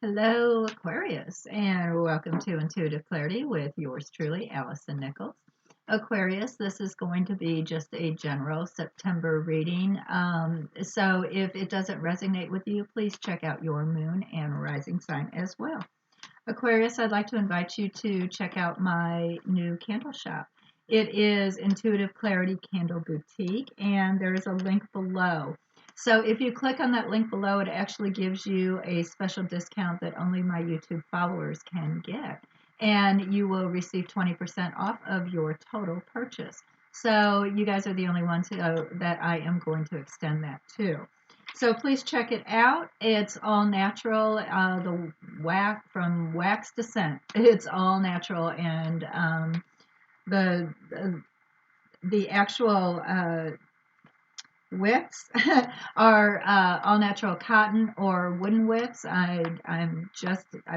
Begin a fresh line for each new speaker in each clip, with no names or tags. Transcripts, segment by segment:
Hello, Aquarius, and welcome to Intuitive Clarity with yours truly, Allison Nichols. Aquarius, this is going to be just a general September reading. So if it doesn't resonate with you, please check out your moon and rising sign as well. Aquarius, I'd like to invite you to check out my new candle shop. It is Intuitive Clarity Candle Boutique, and there is a link below. So if you click on that link below, it actually gives you a special discount that only my YouTube followers can get. And you will receive 20% off of your total purchase. So you guys are the only ones that I am going to extend that to. So please check it out. It's all natural. The from wax to scent, it's all natural, and the the actual wicks are all natural cotton or wooden wicks. I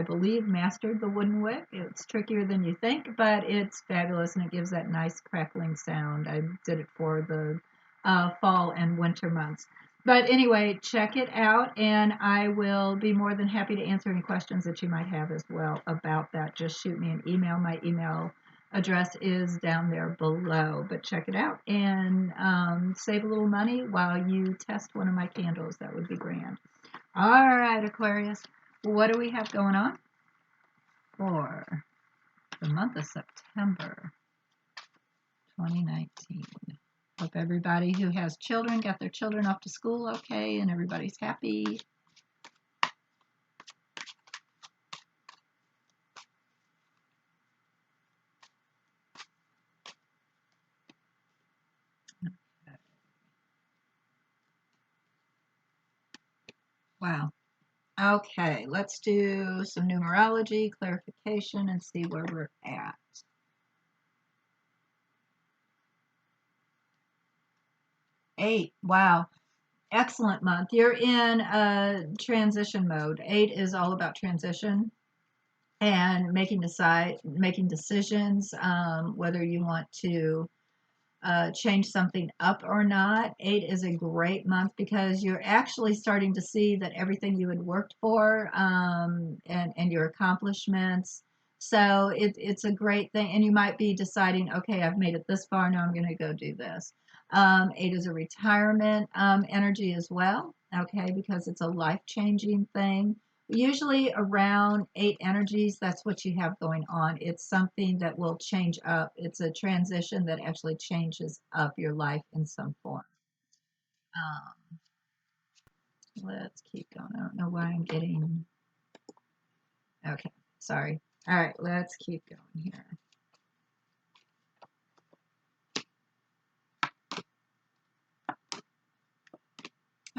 believe mastered the wooden wick. It's trickier than you think, but it's fabulous and it gives that nice crackling sound. I did it for the fall and winter months. But anyway, check it out, and I will be more than happy to answer any questions that you might have as well about that. Just shoot me an email. My email address is down there below, but check it out and save a little money while you test one of my candles. That would be grand. All right, Aquarius, what do we have going on for the month of September 2019? Hope everybody who has children got their children off to school okay and everybody's happy. Wow. Okay, let's do some numerology, clarification, and see where we're at. 8. Wow. Excellent month. You're in a transition mode. 8 is all about transition and making decisions, whether you want to change something up or not. 8 is a great month because you're actually starting to see that everything you had worked for, and your accomplishments. So it's a great thing. And you might be deciding, okay, I've made it this far. Now I'm going to go do this. 8 is a retirement energy as well. Okay, because it's a life changing thing. Usually around 8 energies, that's what you have going on. It's something that will change up. It's a transition that actually changes up your life in some form. Um, let's keep going. I don't know why I'm getting. Okay, sorry. All right, let's keep going here.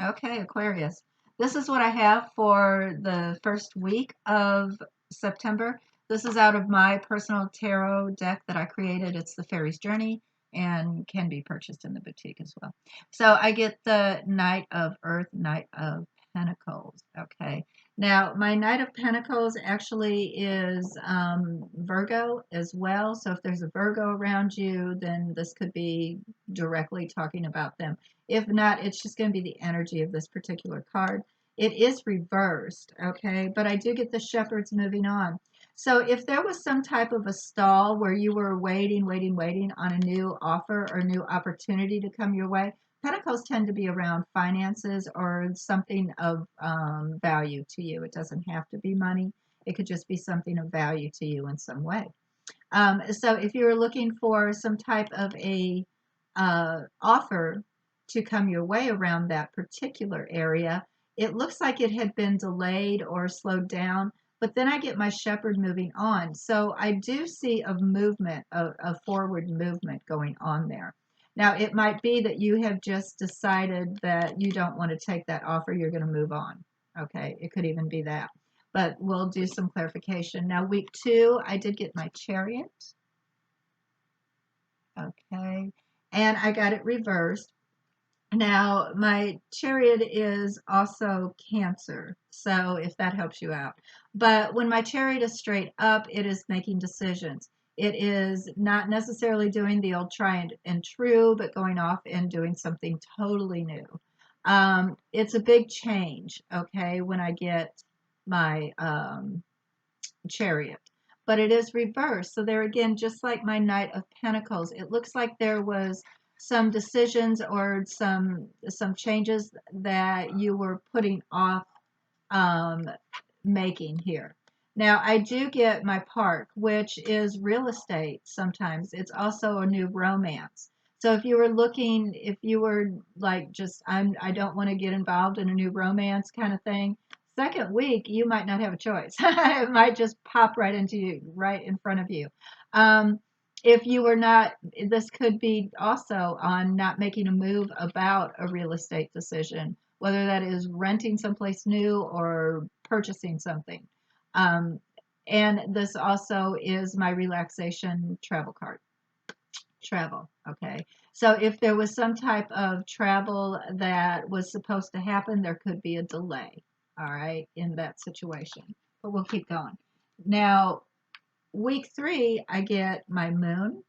Okay, Aquarius. This is what I have for the first week of September. This is out of my personal tarot deck that I created. It's the Fairy's Journey and can be purchased in the boutique as well. So I get the Knight of Earth, Knight of Pentacles. Okay. Now, my Knight of Pentacles actually is Virgo as well. So if there's a Virgo around you, then this could be directly talking about them. If not, it's just going to be the energy of this particular card. It is reversed, okay? But I do get the shepherds moving on. So if there was some type of a stall where you were waiting on a new offer or new opportunity to come your way, Pentacles tend to be around finances or something of value to you. It doesn't have to be money. It could just be something of value to you in some way. So if you're looking for some type of a offer to come your way around that particular area, it looks like it had been delayed or slowed down. But then I get my shepherd moving on. So I do see a movement, a forward movement going on there. Now, it might be that you have just decided that you don't want to take that offer, you're going to move on. Okay, it could even be that. But we'll do some clarification. Now, week 2, I did get my chariot. Okay, and I got it reversed. Now, my chariot is also Cancer, so if that helps you out. But when my chariot is straight up, it is making decisions. It is not necessarily doing the old try and true, but going off and doing something totally new. It's a big change, okay, when I get chariot, but it is reversed. So there again, just like my Knight of Pentacles, it looks like there was some decisions or some changes that you were putting off um, making here. Now, I do get my park, which is real estate sometimes. It's also a new romance. So if you were looking, if you were like just, I don't want to get involved in a new romance kind of thing, second week, you might not have a choice. It might just pop right into you, right in front of you. Um, if you were not, this could be also on not making a move about a real estate decision, whether that is renting someplace new or purchasing something. Um, and this also is my relaxation travel card. Travel, okay. So if there was some type of travel that was supposed to happen, there could be a delay, all right, in that situation. But we'll keep going. Now, week 3, I get my moon,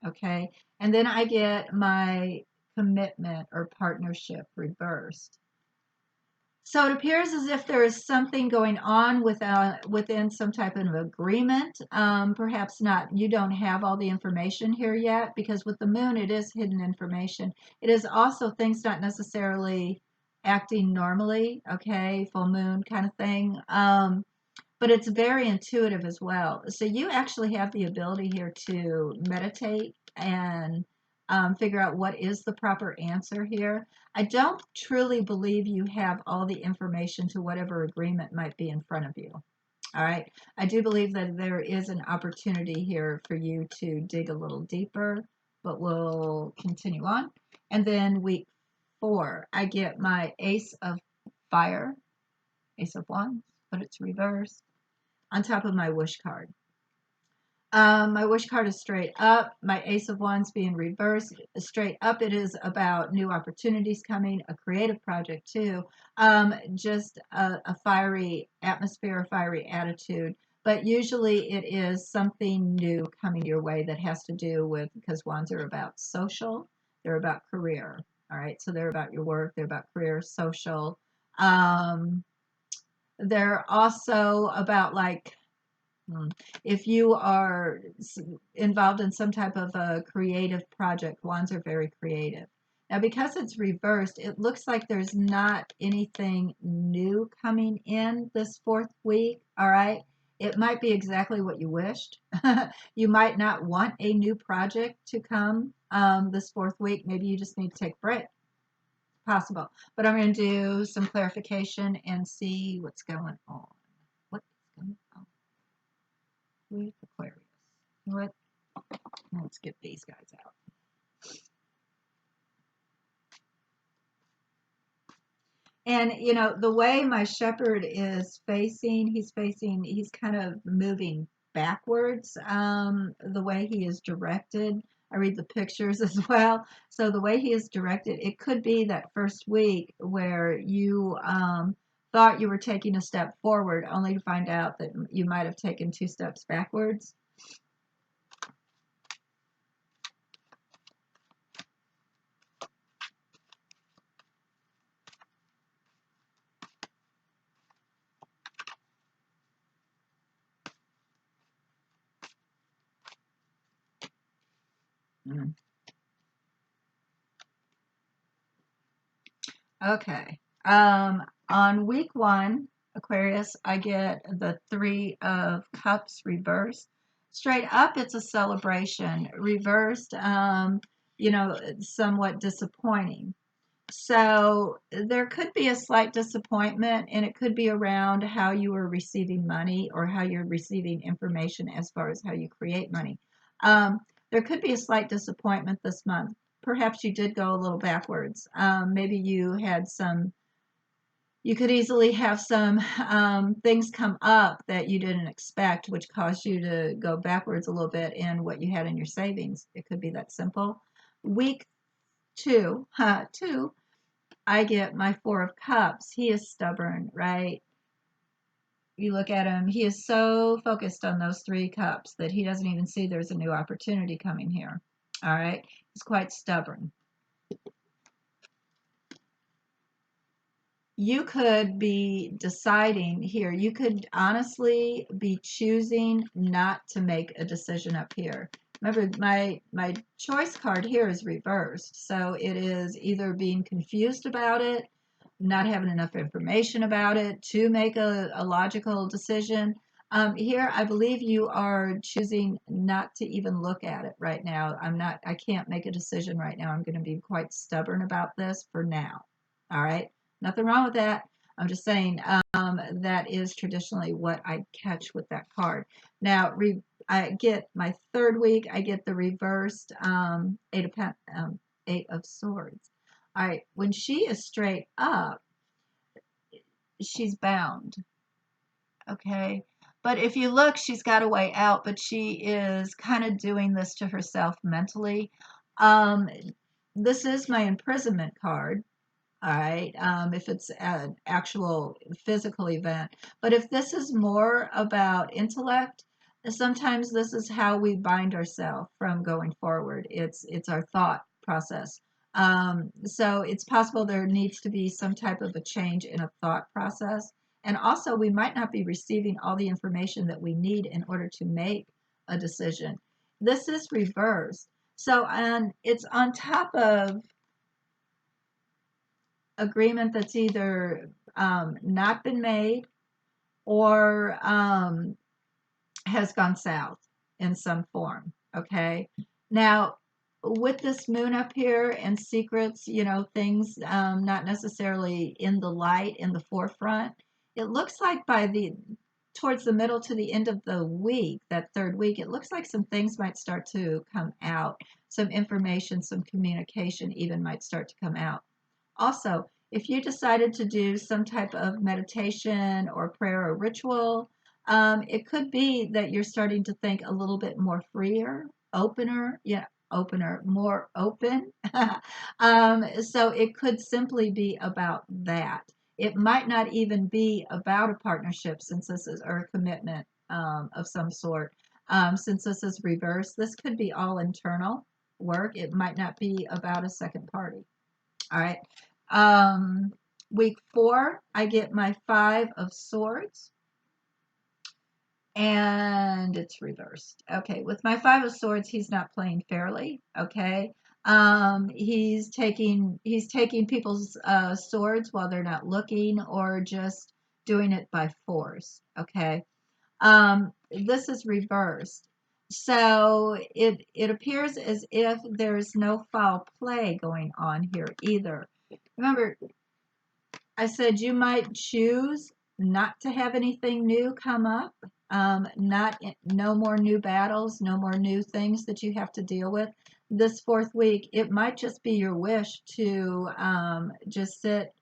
okay, and then I get my commitment or partnership reversed. So it appears as if there is something going on within some type of agreement. Perhaps not, you don't have all the information here yet, because with the moon, it is hidden information. It is also things not necessarily acting normally, okay, full moon kind of thing. But it's very intuitive as well. So you actually have the ability here to meditate and figure out what is the proper answer here. I don't truly believe you have all the information to whatever agreement might be in front of you. All right. I do believe that there is an opportunity here for you to dig a little deeper, but we'll continue on. And then week 4, I get my Ace of Fire, Ace of Wands, but it's reversed on top of my wish card. My wish card is straight up. My Ace of Wands being reversed. Straight up, it is about new opportunities coming, a creative project too. Just a fiery atmosphere, a fiery attitude. But usually it is something new coming your way that has to do with, because Wands are about social, they're about career. All right, so they're about your work, they're about career, social. They're also about like, if you are involved in some type of a creative project, wands are very creative. Now, because it's reversed, it looks like there's not anything new coming in this 4th week. All right. It might be exactly what you wished. You might not want a new project to come this 4th week. Maybe you just need to take a break. Possible. But I'm going to do some clarification and see what's going on. What is going on with Aquarius? What? Let's get these guys out. And you know, the way my shepherd is facing, he's kind of moving backwards. The way he is directed, I read the pictures as well. So the way he is directed, it could be that first week where you thought you were taking a step forward, only to find out that you might have taken 2 steps backwards. Mm. Okay. On week 1, Aquarius, I get the 3 of Cups reversed. Straight up, it's a celebration. Reversed, somewhat disappointing. So there could be a slight disappointment, and it could be around how you are receiving money or how you're receiving information as far as how you create money. There could be a slight disappointment this month. Perhaps you did go a little backwards. Maybe you could easily have some things come up that you didn't expect, which caused you to go backwards a little bit in what you had in your savings. It could be that simple. Week 2, I get my 4 of Cups. He is stubborn, right? You look at him, he is so focused on those 3 cups that he doesn't even see there's a new opportunity coming here. All right? He's quite stubborn. you could be deciding here. You could honestly be choosing not to make a decision up here. Remember, my choice card here is reversed. So it is either being confused about it, not having enough information about it to make a logical decision. Here, I believe you are choosing not to even look at it right now. I can't make a decision right now. I'm going to be quite stubborn about this for now. All right. Nothing wrong with that. I'm just saying that is traditionally what I catch with that card. Now, I get my third week, I get the reversed Eight of Swords. All right, when she is straight up, she's bound. Okay. But if you look, she's got a way out, but she is kind of doing this to herself mentally. Um, this is my imprisonment card. All right, if it's an actual physical event. But if this is more about intellect, sometimes this is how we bind ourselves from going forward. It's our thought process. So it's possible there needs to be some type of a change in a thought process. And also, we might not be receiving all the information that we need in order to make a decision. This is reversed. So, and it's on top of agreement that's either not been made or has gone south in some form. Okay. Now, with this moon up here and secrets, things not necessarily in the light, in the forefront, it looks like towards the middle to the end of the week, that third week, it looks like some things might start to come out. Some information, some communication even might start to come out. Also, if you decided to do some type of meditation or prayer or ritual, it could be that you're starting to think a little bit more freer, opener, more open. So it could simply be about that. It might not even be about a partnership since this is, or a commitment of some sort. Since this is reversed, this could be all internal work. It might not be about a second party. All right. Um, week 4, I get my 5 of Swords, and it's reversed. Okay, with my 5 of Swords, he's not playing fairly. Okay, he's taking people's swords while they're not looking, or just doing it by force. Okay, this is reversed. So it appears as if there's no foul play going on here either. Remember, I said you might choose not to have anything new come up. No more new battles, no more new things that you have to deal with. This fourth week, it might just be your wish to just sit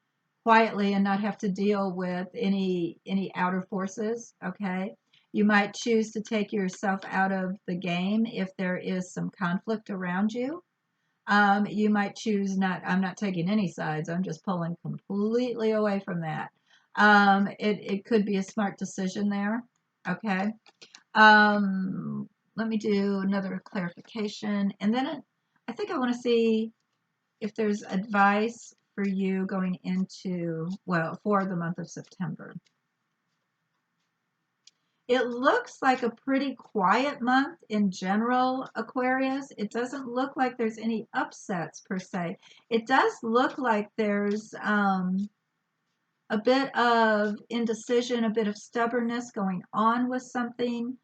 quietly and not have to deal with any outer forces. Okay, you might choose to take yourself out of the game if there is some conflict around you. You might choose not, I'm not taking any sides, I'm just pulling completely away from that. It could be a smart decision there. Okay. Let me do another clarification. And then I think I want to see if there's advice for you going into, well, for the month of September. It looks like a pretty quiet month in general, Aquarius. It doesn't look like there's any upsets per se. It does look like there's a bit of indecision, a bit of stubbornness going on with something.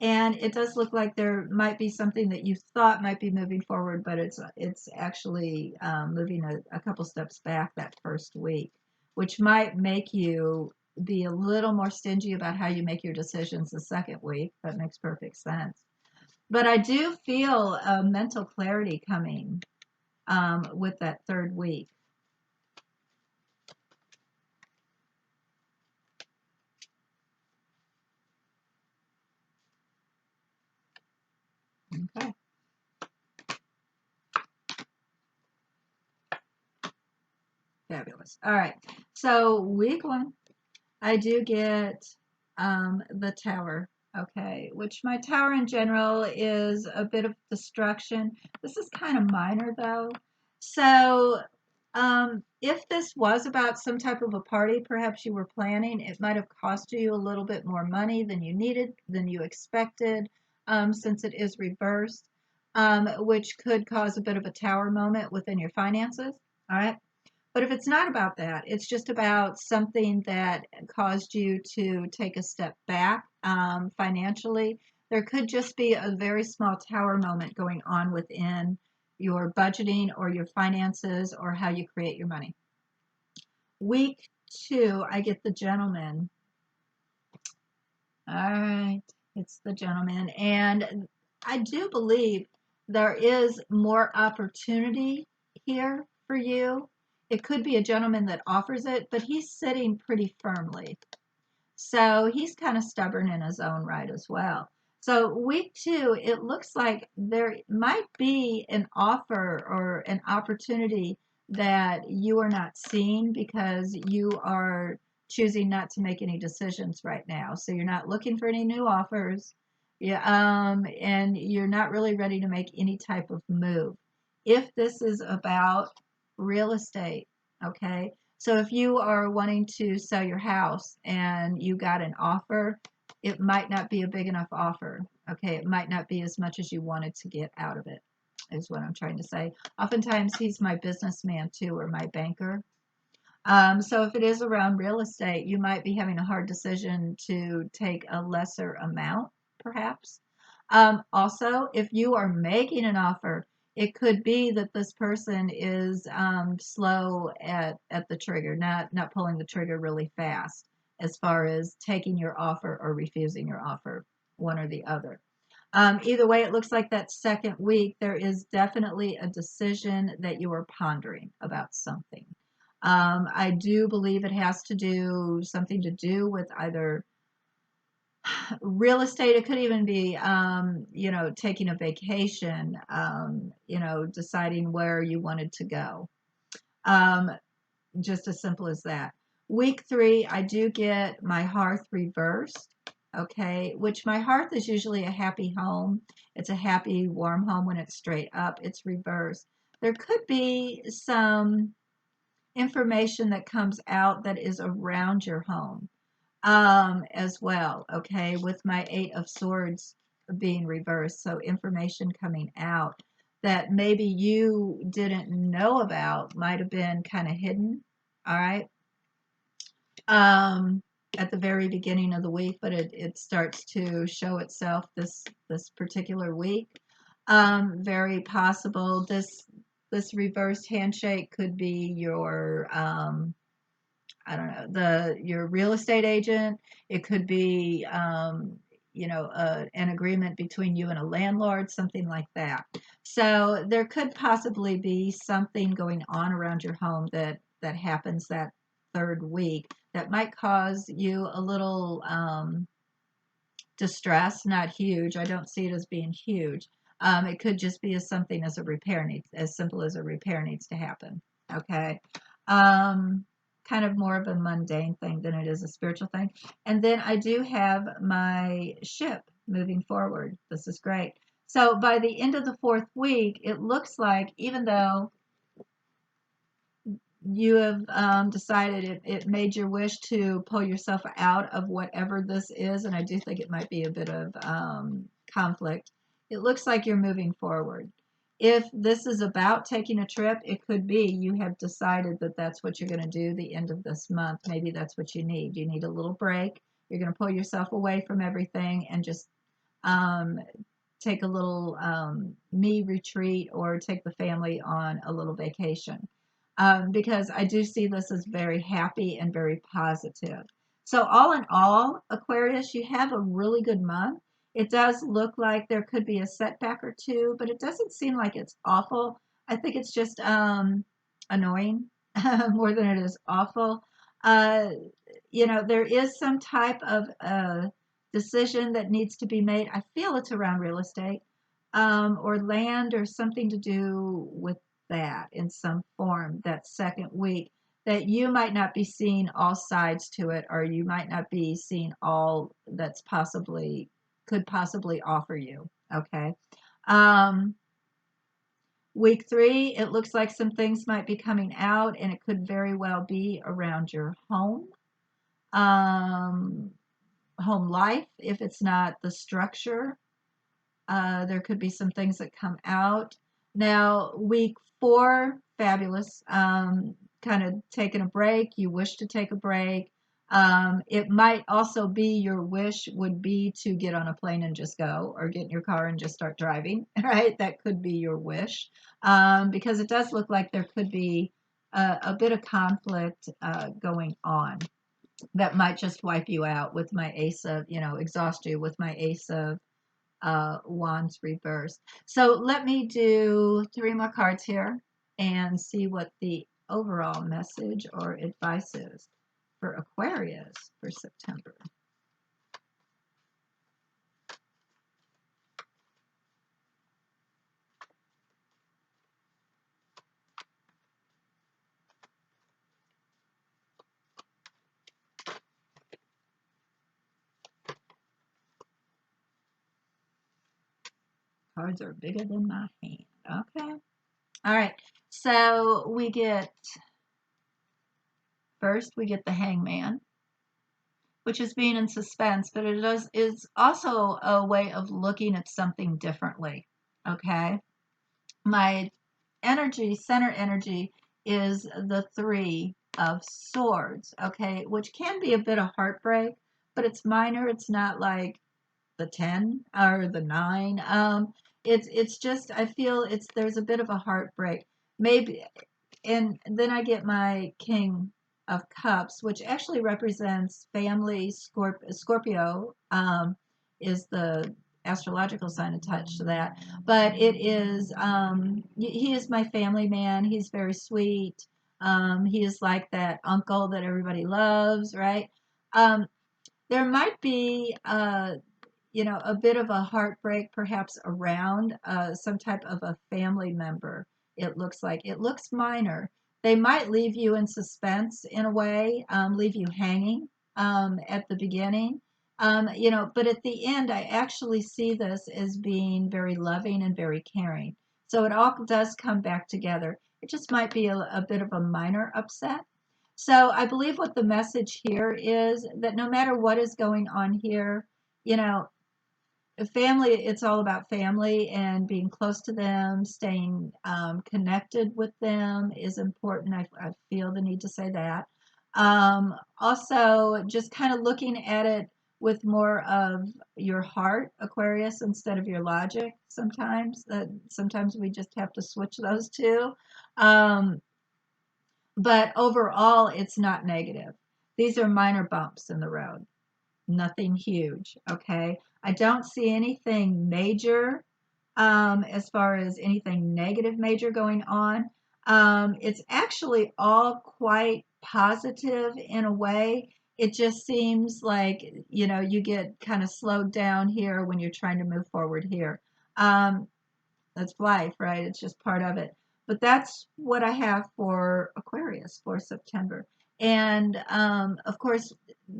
And it does look like there might be something that you thought might be moving forward, but it's actually moving a couple steps back that first week, which might make you be a little more stingy about how you make your decisions the second week. That makes perfect sense. But I do feel a mental clarity coming with that third week. Okay. Fabulous. All right. So week 1, I do get the Tower. Okay, which my Tower in general is a bit of destruction. This is kind of minor though. So If this was about some type of a party, perhaps you were planning, it might have cost you a little bit more money than you needed, than you expected, since it is reversed, which could cause a bit of a tower moment within your finances. All right. But if it's not about that, it's just about something that caused you to take a step back financially. There could just be a very small tower moment going on within your budgeting or your finances or how you create your money. Week two, I get the gentleman. All right, it's the gentleman. And I do believe there is more opportunity here for you. It could be a gentleman that offers it, but he's sitting pretty firmly. So he's kind of stubborn in his own right as well. So week two, it looks like there might be an offer or an opportunity that you are not seeing because you are choosing not to make any decisions right now. So you're not looking for any new offers. Yeah, and you're not really ready to make any type of move. If this is about real estate, okay, so if you are wanting to sell your house and you got an offer, it might not be a big enough offer. Okay, it might not be as much as you wanted to get out of it, is what I'm trying to say. Oftentimes, he's my businessman too, or my banker. So if it is around real estate, you might be having a hard decision to take a lesser amount, perhaps. Also, if you are making an offer, it could be that this person is slow at the trigger, not pulling the trigger really fast as far as taking your offer or refusing your offer, one or the other. Either way, it looks like that second week, there is definitely a decision that you are pondering about something. I do believe it has to do something to do with either real estate. It could even be, taking a vacation, deciding where you wanted to go. Um, just as simple as that. Week three, I do get my hearth reversed. Okay, which my hearth is usually a happy home. It's a happy, warm home when it's straight up. It's reversed. There could be some information that comes out that is around your home as well. Okay, with my Eight of Swords being reversed, so information coming out that maybe you didn't know about might have been kind of hidden. All right. Um, at the very beginning of the week, but it starts to show itself this particular week. Very possible this reversed handshake could be your I don't know, your real estate agent. It could be an agreement between you and a landlord, something like that. So there could possibly be something going on around your home that happens that third week that might cause you a little distress. Not huge. I don't see it as being huge. It could just be as something as a repair needs, as simple as a repair needs to happen. Okay. Um, Kind of more of a mundane thing than it is a spiritual thing. And then I do have my ship moving forward. This is great. So by the end of the fourth week, it looks like even though you have decided it made your wish to pull yourself out of whatever this is, and I do think it might be a bit of conflict. It looks like you're moving forward. If this is about taking a trip, it could be you have decided that that's what you're going to do the end of this month. Maybe that's what you need. You need a little break. You're going to pull yourself away from everything and just um, take a little me retreat or take the family on a little vacation. Because I do see this as very happy and very positive. So, all in all, Aquarius, you have a really good month. It does look like there could be a setback or two, but it doesn't seem like it's awful. I think it's just annoying more than it is awful. Uh, there is some type of decision that needs to be made. I feel it's around real estate or land or something to do with that in some form that second week that you might not be seeing all sides to it, or you might not be seeing all that's possibly could possibly offer you. Okay. Um, Week 3, it looks like some things might be coming out, and it could very well be around your home, um, home life, if it's not the structure. There could be some things that come out. Now, week 4, fabulous. Kind of taking a break. You wish to take a break. It might also be your wish would be to get on a plane and just go, or get in your car and just start driving, right? That could be your wish, because it does look like there could be a bit of conflict going on that might just wipe you out with my ace of, exhaust you with my ace of wands reversed. So let me do 3 more cards here and see what the overall message or advice is for Aquarius for September. Cards are bigger than my hand. Okay. All right. So first we get the Hangman, which is being in suspense, but is also a way of looking at something differently. Okay. My center energy is the 3 of Swords, okay, which can be a bit of heartbreak, but it's minor. It's not like the 10 or the 9. It's just, I feel there's a bit of a heartbreak. Maybe, and then I get my King of Cups, which actually represents family. Scorpio is the astrological sign attached to that, but it is, he is my family man. He's very sweet. He is like that uncle that everybody loves, right? Um, there might be a bit of a heartbreak perhaps around some type of a family member. It looks minor. They might leave you in suspense in a way, leave you hanging at the beginning. But at the end, I actually see this as being very loving and very caring. So it all does come back together. It just might be a bit of a minor upset. So I believe what the message here is that no matter what is going on here, you know, family, it's all about family and being close to them, staying connected with them is important. I feel the need to say that. Also, just kind of looking at it with more of your heart, Aquarius, instead of your logic. Sometimes we just have to switch those two. Um, but overall, it's not negative. These are minor bumps in the road, nothing huge. Okay. I don't see anything major, as far as anything negative major going on. It's actually all quite positive in a way. It just seems like, you get kind of slowed down here when you're trying to move forward here. Um, that's life, right? It's just part of it. But that's what I have for Aquarius for September. And of course,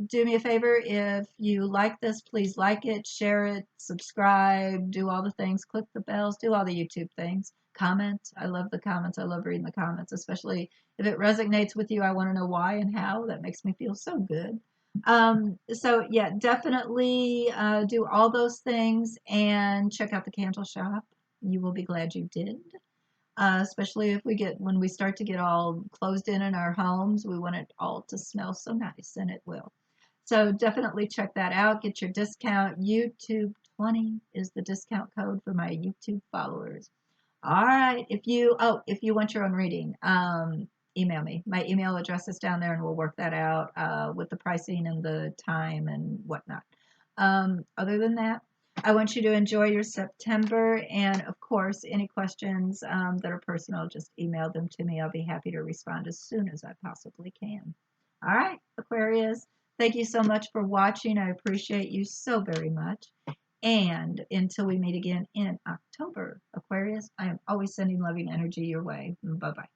do me a favor, if you like this, please like it, share it, subscribe, do all the things, click the bells, do all the YouTube things, comment. I love the comments. I love reading the comments, especially if it resonates with you. I want to know why and how. That makes me feel so good. So yeah, definitely do all those things and check out the candle shop. You will be glad you did. Especially if when we start to get all closed in our homes, we want it all to smell so nice, and it will. So definitely check that out. Get your discount. YouTube 20 is the discount code for my YouTube followers. All right. If you want your own reading, email me. My email address is down there, and we'll work that out with the pricing and the time and whatnot. Other than that, I want you to enjoy your September, and of course, any questions that are personal, just email them to me. I'll be happy to respond as soon as I possibly can. All right, Aquarius. Thank you so much for watching. I appreciate you so very much. And until we meet again in October, Aquarius, I am always sending loving energy your way. Bye bye.